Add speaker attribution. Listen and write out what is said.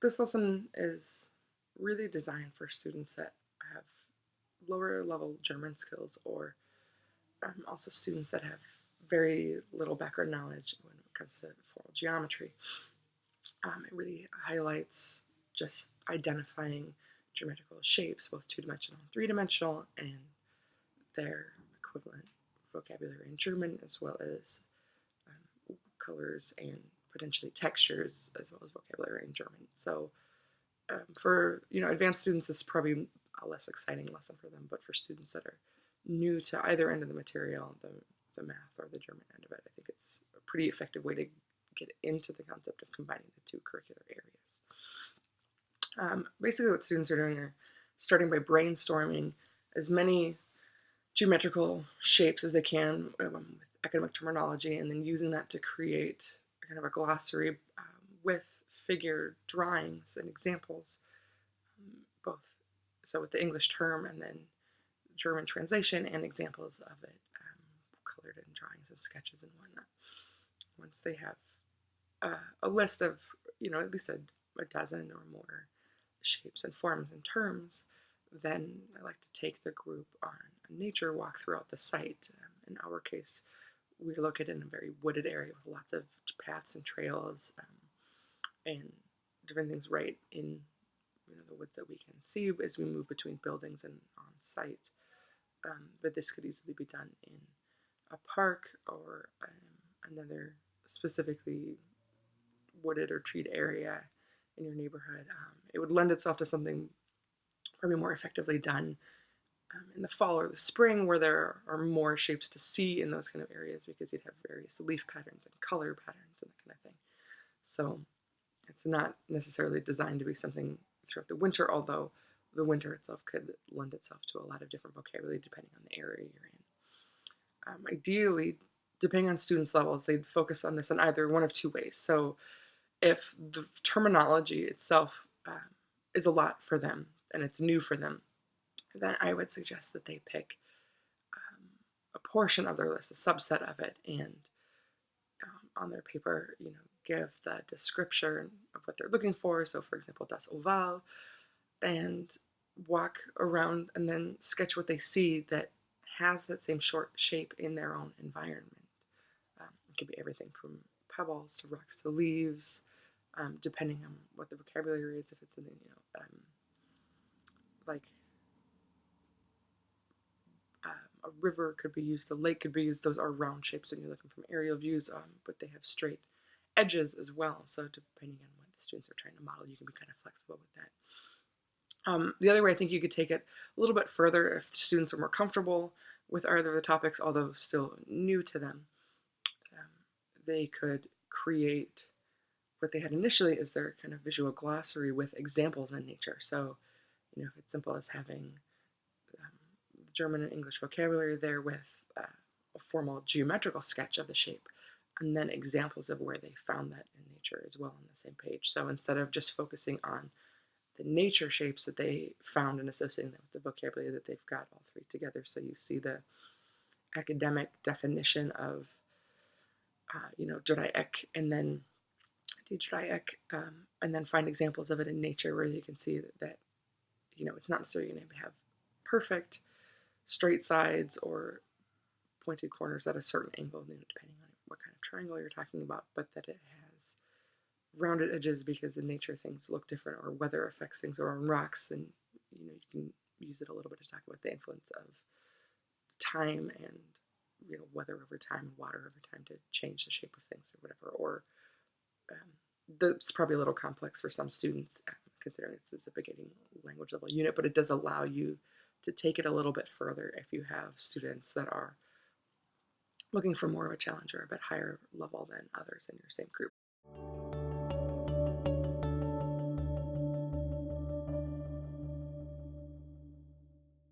Speaker 1: This lesson is really designed for students that have lower level German skills or also students that have very little background knowledge when it comes to formal geometry. It really highlights just identifying geometrical shapes, both two-dimensional and three-dimensional, and their equivalent vocabulary in German, as well as colors and potentially textures, as well as vocabulary in German. So for advanced students, this is probably a less exciting lesson for them, but for students that are new to either end of the material, the math or the German end of it, I think it's a pretty effective way to get into the concept of combining the two curricular areas. Basically what students are doing are starting by brainstorming as many geometrical shapes as they can with academic terminology, and then using that to create kind of a glossary with figure drawings and examples, both so with the English term and then German translation and examples of it, colored in drawings and sketches and whatnot. Once they have a list of at least a dozen or more shapes and forms and terms, then I like to take the group on a nature walk throughout the site. In our case, we're located in a very wooded area with lots of paths and trails and different things right in the woods that we can see as we move between buildings and on site. But this could easily be done in a park or another specifically wooded or treed area in your neighborhood. It would lend itself to something probably more effectively done in the fall or the spring, where there are more shapes to see in those kind of areas, because you'd have various leaf patterns and color patterns and that kind of thing. So it's not necessarily designed to be something throughout the winter, although the winter itself could lend itself to a lot of different vocabulary depending on the area you're in. Ideally, depending on students' levels, they'd focus on this in either one of two ways. So if the terminology itself is a lot for them and it's new for them, then I would suggest that they pick a portion of their list, a subset of it, and on their paper, give the description of what they're looking for. So, for example, das Oval, and walk around and then sketch what they see that has that same short shape in their own environment. It could be everything from pebbles to rocks to leaves, depending on what the vocabulary is. If it's something, like a river could be used, a lake could be used. Those are round shapes and you're looking from aerial views, but they have straight edges as well. So depending on what the students are trying to model, you can be kind of flexible with that. The other way I think you could take it a little bit further, if students are more comfortable with either of the topics, although still new to them, they could create what they had initially as their kind of visual glossary with examples in nature. So, if it's simple as having German and English vocabulary there with a formal geometrical sketch of the shape, and then examples of where they found that in nature as well on the same page. So instead of just focusing on the nature shapes that they found and associating them with the vocabulary, that they've got all three together. So you see the academic definition of, Dreieck, and then die Dreieck, and then find examples of it in nature where you can see that it's not necessarily going to have perfect straight sides or pointed corners at a certain angle, depending on what kind of triangle you're talking about, but that it has rounded edges because in nature things look different, or weather affects things, or on rocks, then you can use it a little bit to talk about the influence of time and weather over time, water over time, to change the shape of things or whatever. Or that's probably a little complex for some students, considering this is a beginning language level unit, but it does allow you to take it a little bit further if you have students that are looking for more of a challenge or a bit higher level than others in your same group.